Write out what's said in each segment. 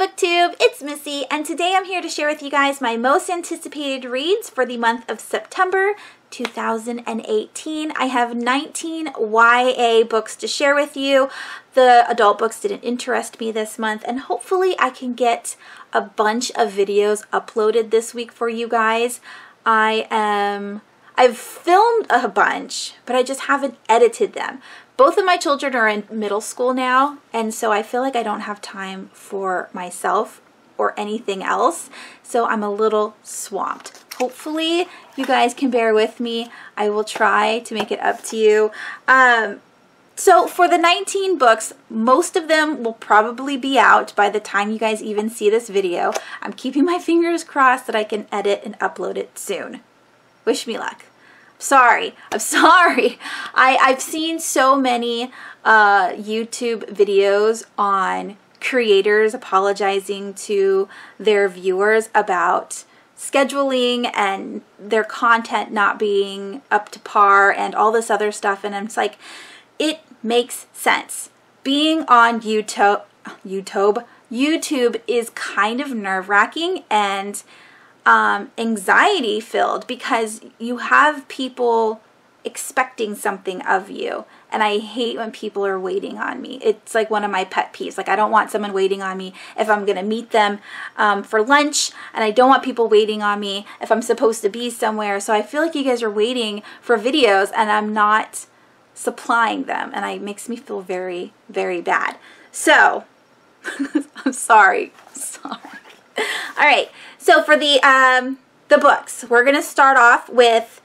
BookTube, it's Missy, and today I'm here to share with you guys my most anticipated reads for the month of September 2018. I have 19 YA books to share with you. The adult books didn't interest me this month, and hopefully I can get a bunch of videos uploaded this week for you guys. I've filmed a bunch, but I just haven't edited them. Both of my children are in middle school now, and so I feel like I don't have time for myself or anything else, so I'm a little swamped. Hopefully you guys can bear with me. I will try to make it up to you. So for the 19 books, most of them will probably be out by the time you guys even see this video. I'm keeping my fingers crossed that I can edit and upload it soon. Wish me luck. I'm sorry. I've seen so many YouTube videos on creators apologizing to their viewers about scheduling and their content not being up to par and all this other stuff, and it's like, it makes sense. Being on YouTube is kind of nerve-wracking and anxiety filled because you have people expecting something of you, and I hate when people are waiting on me. It's like one of my pet peeves. Like, I don't want someone waiting on me if I'm gonna meet them for lunch, and I don't want people waiting on me if I'm supposed to be somewhere. So I feel like you guys are waiting for videos and I'm not supplying them, and it makes me feel very, very bad. So I'm sorry. All right, so for the books, we're going to start off with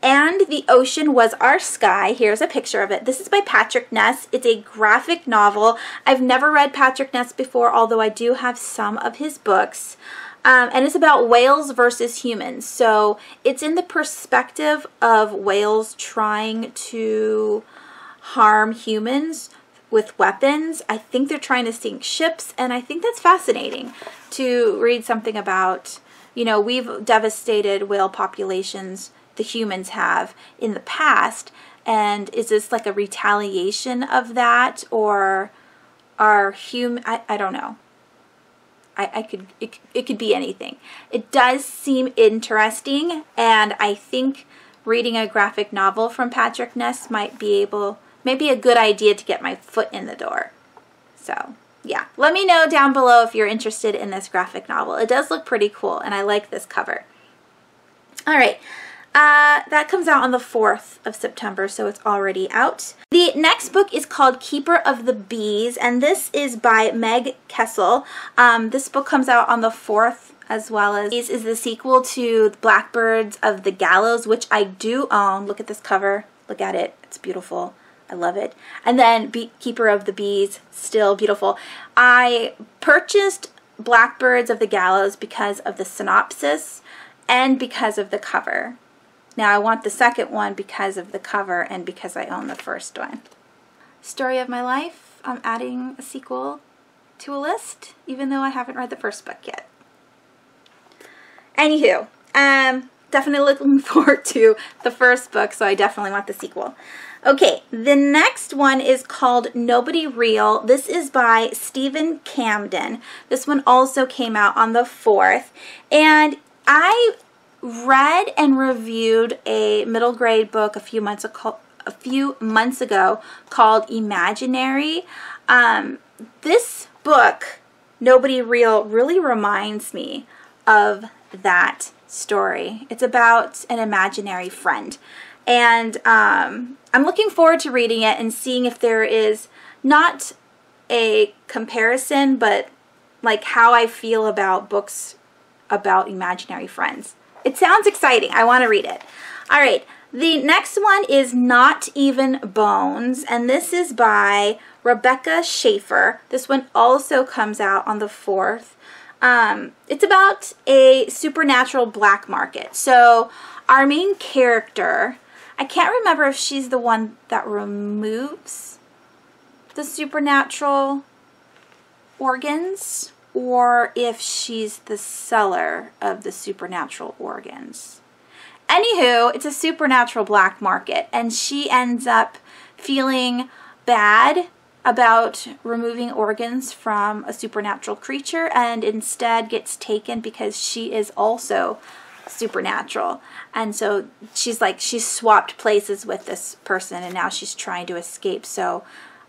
And the Ocean Was Our Sky. Here's a picture of it. This is by Patrick Ness. It's a graphic novel. I've never read Patrick Ness before, although I do have some of his books. And it's about whales versus humans. So it's in the perspective of whales trying to harm humans with weapons. I think they're trying to sink ships, and I think that's fascinating to read something about, you know, we've devastated whale populations, the humans have, in the past, and is this like a retaliation of that, or are I don't know. It could be anything. It does seem interesting, and I think reading a graphic novel from Patrick Ness might be a good idea to get my foot in the door. So yeah, let me know down below if you're interested in this graphic novel. It does look pretty cool, and I like this cover. All right, that comes out on the 4th of September, so it's already out. The next book is called Keeper of the Bees, and this is by Meg Kessel. This book comes out on the 4th, as well as this is the sequel to Blackbirds of the Gallows, which I do own. Look at this cover. Look at it. It's beautiful. I love it. And then Keeper of the Bees, still beautiful. I purchased Blackbirds of the Gallows because of the synopsis and because of the cover. Now I want the second one because of the cover and because I own the first one. Story of my life. I'm adding a sequel to a list, even though I haven't read the first book yet. Anywho, definitely looking forward to the first book, so I definitely want the sequel. Okay, the next one is called Nobody Real. This is by Stephen Camden. This one also came out on the 4th, and I read and reviewed a middle grade book a few months ago called Imaginary. This book, Nobody Real, really reminds me of that story. It's about an imaginary friend, and I'm looking forward to reading it and seeing if there is not a comparison, but like how I feel about books about imaginary friends. It sounds exciting. I want to read it. All right, the next one is Not Even Bones, and this is by Rebecca Schaefer. This one also comes out on the 4th. It's about a supernatural black market. So our main character, I can't remember if she's the one that removes the supernatural organs or if she's the seller of the supernatural organs. Anywho, it's a supernatural black market, and she ends up feeling bad about removing organs from a supernatural creature, and instead gets taken because she is also supernatural. And so she's swapped places with this person, and now she's trying to escape so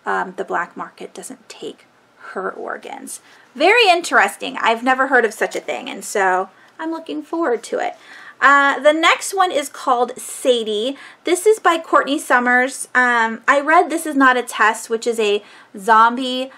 the black market doesn't take her organs. Very interesting. I've never heard of such a thing, and so I'm looking forward to it. The next one is called Sadie. This is by Courtney Summers. I read This Is Not a Test, which is a zombie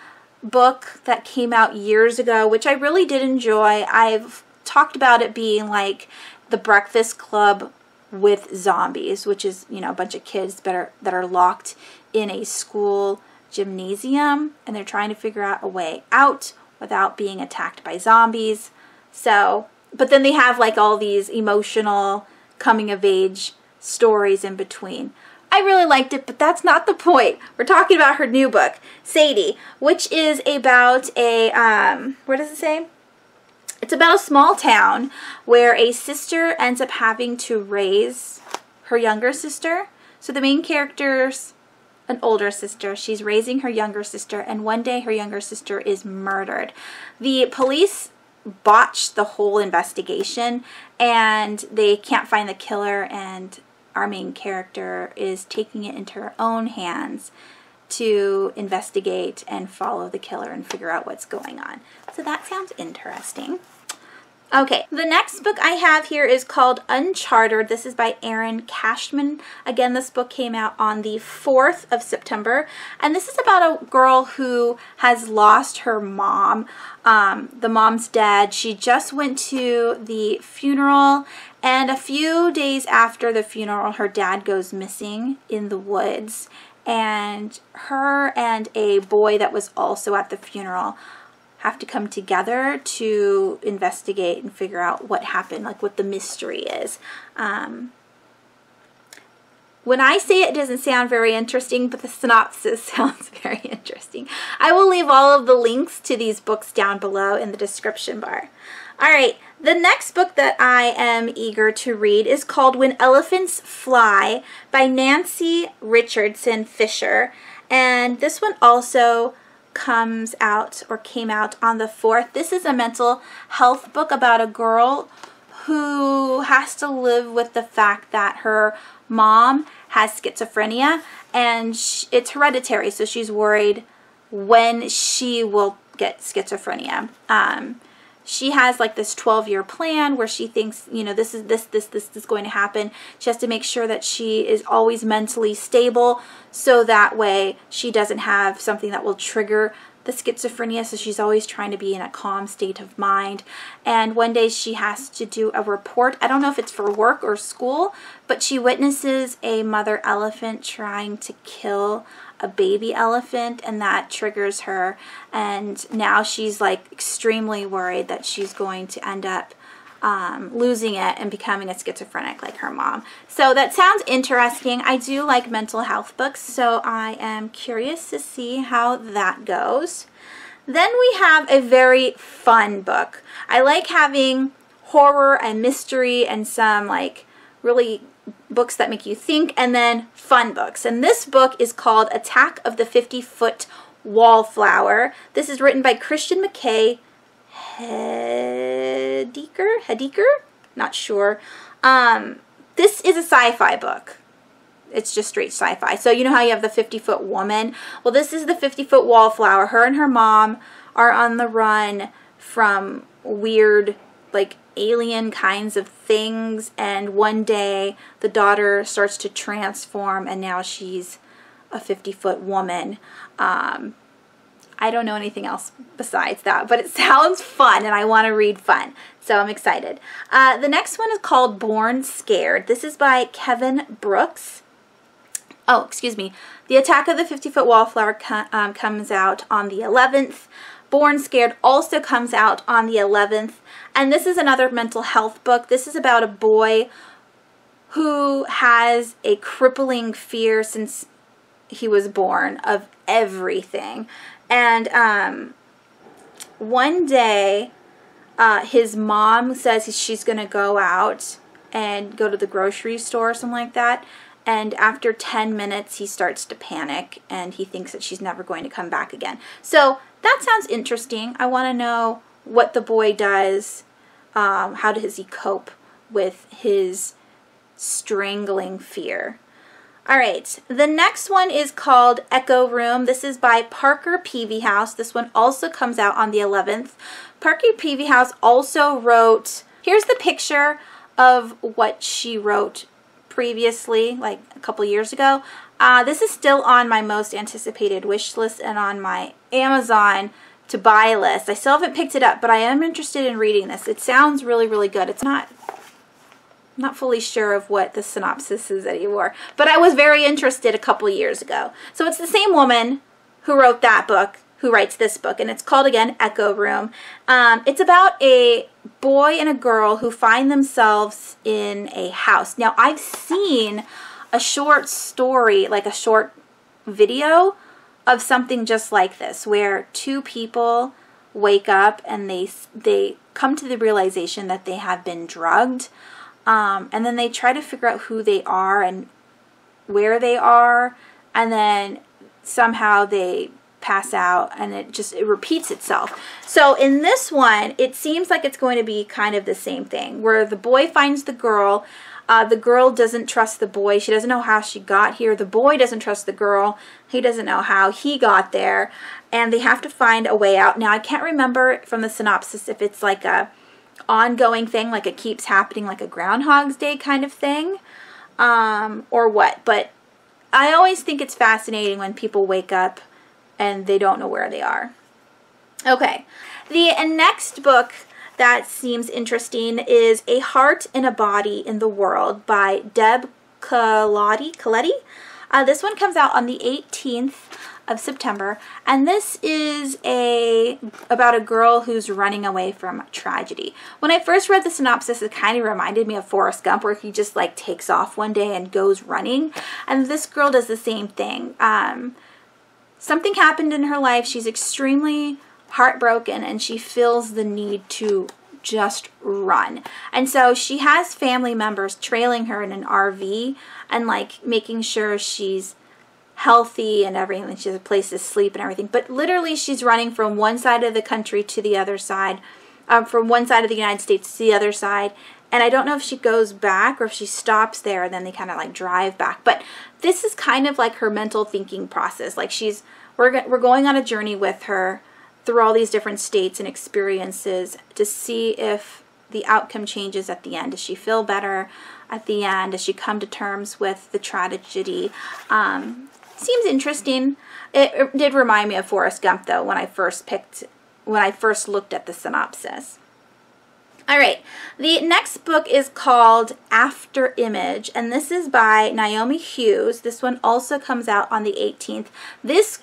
book that came out years ago, which I really did enjoy. I've talked about it being like The Breakfast Club with zombies, which is, you know, a bunch of kids that are locked in a school gymnasium, and they're trying to figure out a way out without being attacked by zombies. So, but then they have like all these emotional coming of age stories in between. I really liked it, but that's not the point. We're talking about her new book, Sadie, which is about a, what does it say? It's about a small town where a sister ends up having to raise her younger sister. So the main character's an older sister. She's raising her younger sister, and one day her younger sister is murdered. The police botched the whole investigation, and they can't find the killer, and our main character is taking it into her own hands to investigate and follow the killer and figure out what's going on. So that sounds interesting. Okay, the next book I have here is called Uncharted. This is by Erin Cashman. Again, this book came out on the 4th of September, and this is about a girl who has lost her mom. The mom's dead. She just went to the funeral, and a few days after the funeral, her dad goes missing in the woods, and her and a boy that was also at the funeral have to come together to investigate and figure out what happened, like what the mystery is. When I say it, it doesn't sound very interesting, but the synopsis sounds very interesting. I will leave all of the links to these books down below in the description bar. All right, the next book that I am eager to read is called When Elephants Fly by Nancy Richardson Fisher. And this one also comes out or came out on the 4th. This is a mental health book about a girl who has to live with the fact that her mom has schizophrenia, and it's hereditary, so she's worried when she will get schizophrenia. She has like this 12-year plan where she thinks, you know, this is going to happen. She has to make sure that she is always mentally stable, so that way she doesn't have something that will trigger the schizophrenia. So she's always trying to be in a calm state of mind. And one day she has to do a report. I don't know if it's for work or school, but she witnesses a mother elephant trying to kill a baby elephant, and that triggers her, and now she's like extremely worried that she's going to end up losing it and becoming a schizophrenic like her mom. So that sounds interesting. I do like mental health books, so I am curious to see how that goes. Then we have a very fun book. I like having horror and mystery and some like really books that make you think, and then fun books. And this book is called Attack of the 50-Foot Wallflower. This is written by Christian McKay Hediker? Not sure. This is a sci-fi book. It's just straight sci-fi. So you know how you have the 50-foot woman? Well, this is the 50-foot wallflower. Her and her mom are on the run from weird, like, alien kinds of things, and one day the daughter starts to transform, and now she's a 50-foot woman. I don't know anything else besides that, but it sounds fun, and I want to read fun, so I'm excited. The next one is called Born Scared. This is by Kevin Brooks. Oh, excuse me. The Attack of the 50-Foot Wallflower comes out on the 11th. Born Scared also comes out on the 11th. And this is another mental health book. This is about a boy who has a crippling fear since he was born of everything. And one day, his mom says she's going to go out and go to the grocery store or something like that. and after 10 minutes he starts to panic and he thinks that she's never going to come back again. So that sounds interesting. I want to know what the boy does. How does he cope with his strangling fear? All right, the next one is called Echo Room. This is by Parker Peavyhouse. This one also comes out on the 11th. Parker Peavyhouse also wrote, here's the picture of what she wrote previously, like a couple years ago. This is still on my most anticipated wish list and on my Amazon to buy list. I still haven't picked it up, but I am interested in reading this. It sounds really, really good. It's not fully sure of what the synopsis is anymore, but I was very interested a couple years ago. So it's the same woman who wrote that book who writes this book, and it's called, again, Echo Room. It's about a boy and a girl who find themselves in a house. Now, I've seen a short story, like a short video of something just like this, where two people wake up and they come to the realization that they have been drugged. And then they try to figure out who they are and where they are, and then somehow they pass out, and it repeats itself. So in this one, it seems like it's going to be kind of the same thing, where the boy finds the girl doesn't trust the boy. She doesn't know how she got here. The boy doesn't trust the girl. He doesn't know how he got there, and they have to find a way out. Now, I can't remember from the synopsis if it's like a ongoing thing, like it keeps happening, like a Groundhog's Day kind of thing, or what. But I always think it's fascinating when people wake up and they don't know where they are. Okay, the next book that seems interesting is A Heart and a Body in the World by Deb Coletti. This one comes out on the 18th of September, and this is about a girl who's running away from tragedy. When I first read the synopsis, it kind of reminded me of Forrest Gump, where he just like takes off one day and goes running, and this girl does the same thing. Something happened in her life. She's extremely heartbroken, and she feels the need to just run. And so she has family members trailing her in an RV and like making sure she's healthy and everything, she has a place to sleep and everything. But literally she's running from one side of the country to the other side, from one side of the United States to the other side. And I don't know if she goes back or if she stops there and then they kind of like drive back. But this is kind of like her mental thinking process. Like we're going on a journey with her through all these different states and experiences to see if the outcome changes at the end. Does she feel better at the end? Does she come to terms with the tragedy? Seems interesting. It did remind me of Forrest Gump, though, when I first looked at the synopsis. All right, the next book is called Afterimage, and this is by Naomi Hughes. This one also comes out on the 18th. This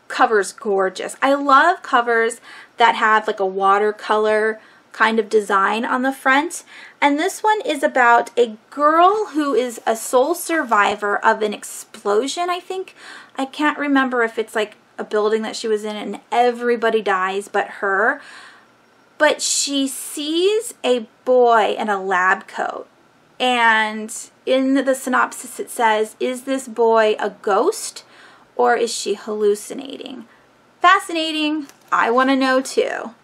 cover's gorgeous. I love covers that have like a watercolor kind of design on the front. And this one is about a girl who is a sole survivor of an explosion, I think. I can't remember if it's like a building that she was in and everybody dies but her. But she sees a boy in a lab coat. And in the synopsis it says, is this boy a ghost or is she hallucinating? Fascinating. I want to know too.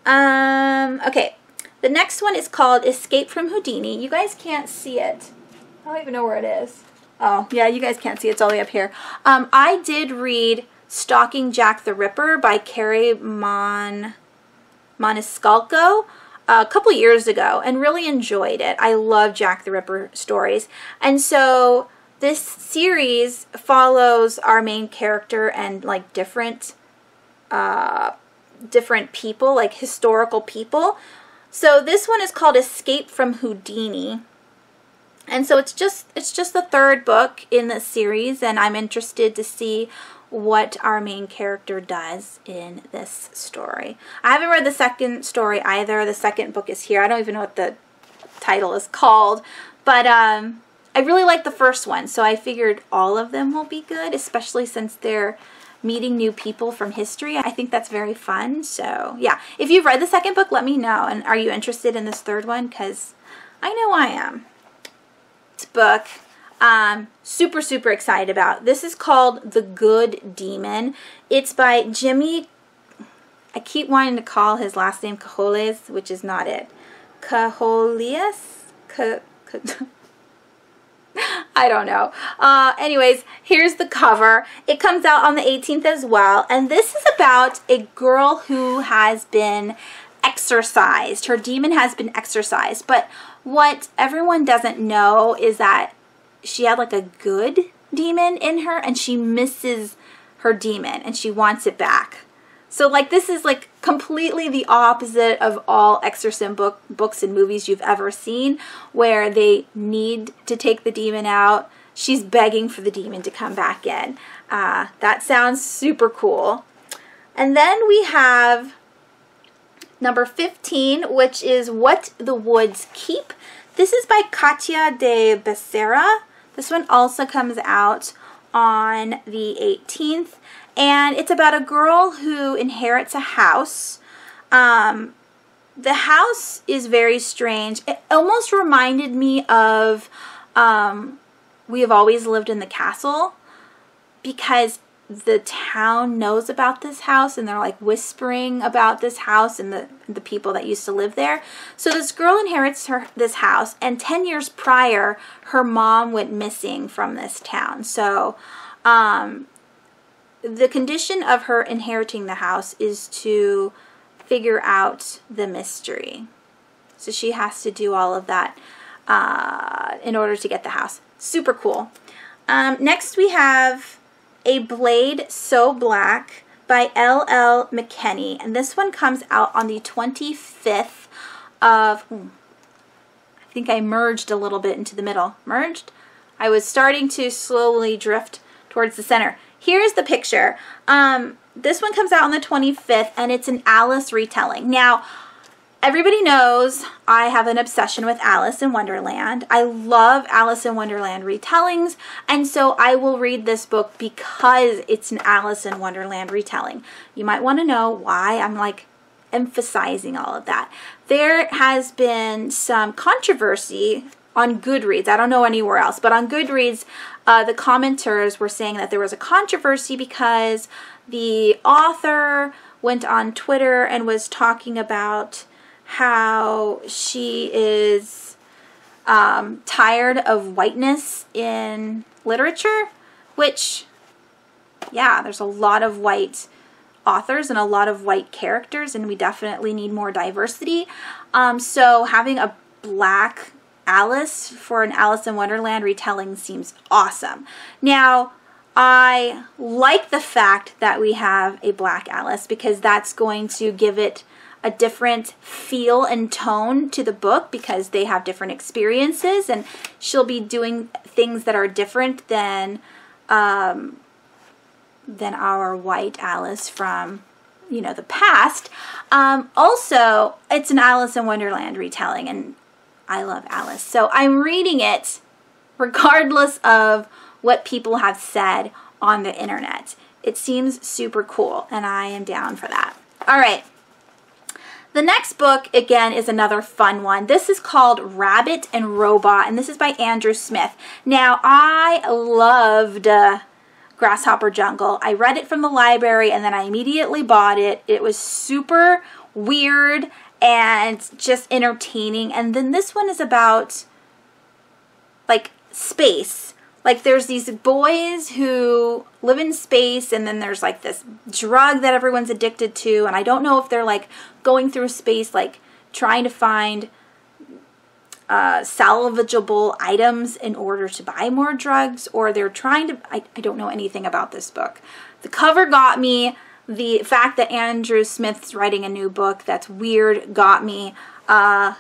Okay, the next one is called Escape from Houdini. You guys can't see it. I don't even know where it is. Oh, yeah, you guys can't see it. It's all the way up here. I did read Stalking Jack the Ripper by Carrie Maniscalco a couple years ago and really enjoyed it. I love Jack the Ripper stories. And so this series follows our main character and like different people, like historical people. So this one is called Escape from Houdini. And so it's just the third book in the series, and I'm interested to see what our main character does in this story. I haven't read the second story either. The second book is here. I don't even know what the title is called, but I really like the first one, so I figured all of them will be good, especially since they're meeting new people from history. I think that's very fun. So yeah, if you've read the second book, let me know. And are you interested in this third one? Because I know I am. This book Super, super excited about. This is called The Good Demon. It's by Jimmy, I keep wanting to call his last name Cajoles, which is not it. Cajoles? I don't know. Anyways, here's the cover. It comes out on the 18th as well. And this is about a girl who has been exorcised. Her demon has been exorcised. But what everyone doesn't know is that she had like a good demon in her and she misses her demon and she wants it back. So like this is like completely the opposite of all exorcism books and movies you've ever seen, where they need to take the demon out. She's begging for the demon to come back in. That sounds super cool. And then we have number 15, which is What the Woods Keep. This is by Katya de Becerra. This one also comes out on the 18th. And it's about a girl who inherits a house. The house is very strange. It almost reminded me of We Have Always Lived in the Castle, because the town knows about this house and they're like whispering about this house and the people that used to live there. So this girl inherits this house, and 10 years prior her mom went missing from this town. So the condition of her inheriting the house is to figure out the mystery. So she has to do all of that in order to get the house. Super cool. Next we have A Blade So Black by L.L. McKenney. And this one comes out on the 25th of... I think I merged a little bit into the middle. Merged? I was starting to slowly drift towards the center. Here's the picture. This one comes out on the 25th, and it's an Alice retelling. Now, everybody knows I have an obsession with Alice in Wonderland. I love Alice in Wonderland retellings, and so I will read this book because it's an Alice in Wonderland retelling. You might want to know why I'm like emphasizing all of that. There has been some controversy on Goodreads. I don't know anywhere else, but on Goodreads, the commenters were saying that there was a controversy because the author went on Twitter and was talking about how she is tired of whiteness in literature, which, yeah, there's a lot of white authors and a lot of white characters, and we definitely need more diversity. So having a black Alice for an Alice in Wonderland retelling seems awesome. Now, I like the fact that we have a black Alice because that's going to give it a different feel and tone to the book, because they have different experiences and she'll be doing things that are different than our white Alice from, you know, the past. Also, it's an Alice in Wonderland retelling, and I love Alice. So I'm reading it regardless of what people have said on the internet. It seems super cool, and I am down for that. All right. The next book, again, is another fun one. This is called Rabbit and Robot, and this is by Andrew Smith. Now, I loved Grasshopper Jungle. I read it from the library, and then I immediately bought it. It was super weird and just entertaining. And then this one is about like space. Like there's these boys who live in space, and then there's like this drug that everyone's addicted to, and I don't know if they're like going through space like trying to find salvageable items in order to buy more drugs, or they're trying to, I don't know anything about this book. The cover got me. The fact that Andrew Smith's writing a new book that's weird got me. All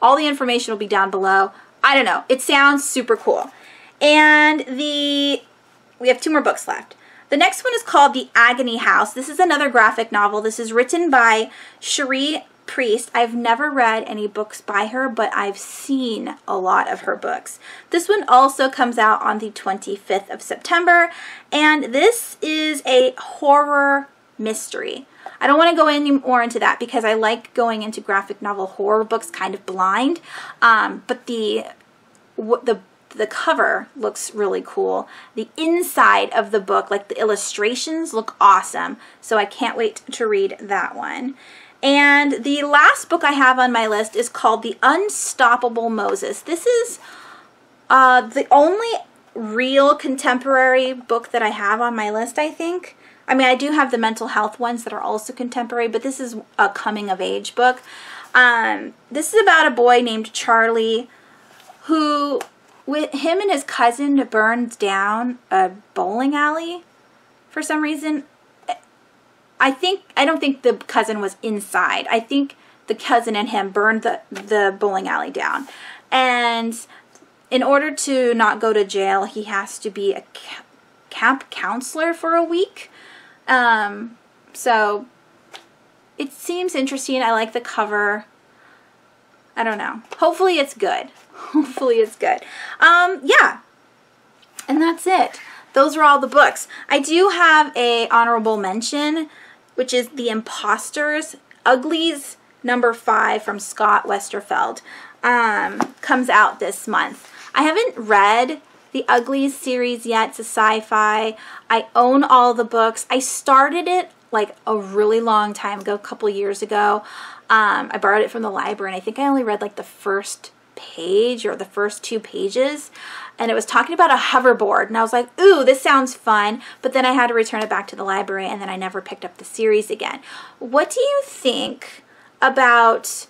the information will be down below. I don't know. It sounds super cool. And we have 2 more books left. The next one is called The Agony House. This is another graphic novel. This is written by Cherie Priest. I've never read any books by her, but I've seen a lot of her books. This one also comes out on the 25th of September, and this is a horror mystery. I don't want to go any more into that because I like going into graphic novel horror books kind of blind, but the the cover looks really cool. The inside of the book, like the illustrations, look awesome. So I can't wait to read that one. And the last book I have on my list is called The Unstoppable Moses. This is the only real contemporary book that I have on my list, I think. I mean, I do have the mental health ones that are also contemporary, but this is a coming of age book. This is about a boy named Charlie who, with him and his cousin, burns down a bowling alley for some reason. I don't think the cousin was inside. I think the cousin and him burned the bowling alley down. And in order to not go to jail, he has to be a camp counselor for a week. So it seems interesting. I like the cover. I don't know. Hopefully it's good. Hopefully it's good. Yeah. And that's it. Those are all the books. I do have a honorable mention, which is The Imposters, Uglies #5 from Scott Westerfeld. Comes out this month. I haven't read the Uglies series yet. It's a sci-fi. I own all the books. I started it like a really long time ago, a couple years ago. I borrowed it from the library, and I think I only read like the first page or the first 2 pages, and it was talking about a hoverboard, and I was like, ooh, this sounds fun, but then I had to return it back to the library, and then I never picked up the series again. What do you think about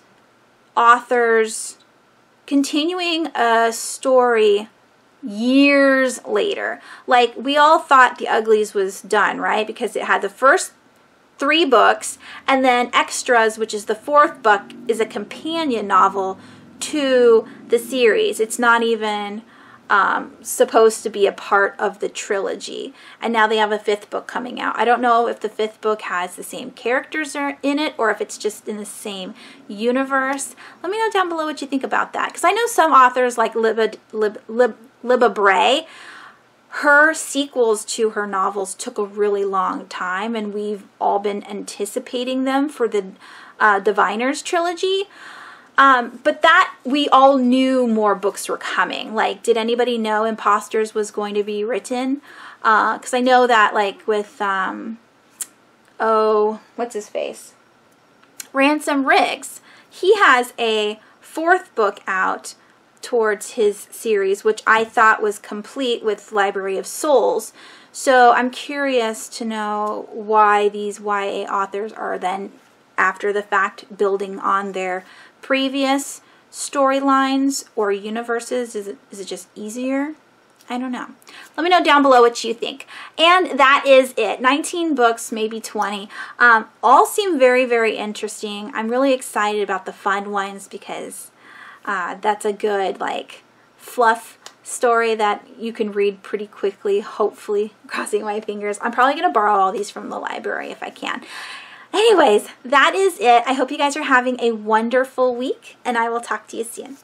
authors continuing a story years later? Like, we all thought The Uglies was done, right? Because it had the first 3 books, and then Extras, which is the 4th book, is a companion novel to the series. It's not even supposed to be a part of the trilogy. And now they have a 5th book coming out. I don't know if the 5th book has the same characters in it or if it's just in the same universe. Let me know down below what you think about that. Because I know some authors like Libba Bray, her sequels to her novels took a really long time, and we've all been anticipating them for the Diviners trilogy. But that, we all knew more books were coming. Like, did anybody know Imposters was going to be written? Because I know that, like, with, what's his face? Ransom Riggs. He has a 4th book out towards his series, which I thought was complete with Library of Souls. So I'm curious to know why these YA authors are then, after the fact, building on their previous storylines or universes. Is it just easier? I don't know. Let me know down below what you think. And that is it. 19 books, maybe 20. All seem very, very interesting. I'm really excited about the fun ones because that's a good, like, fluff story that you can read pretty quickly, hopefully, crossing my fingers. I'm probably going to borrow all these from the library if I can. Anyways, that is it. I hope you guys are having a wonderful week, and I will talk to you soon.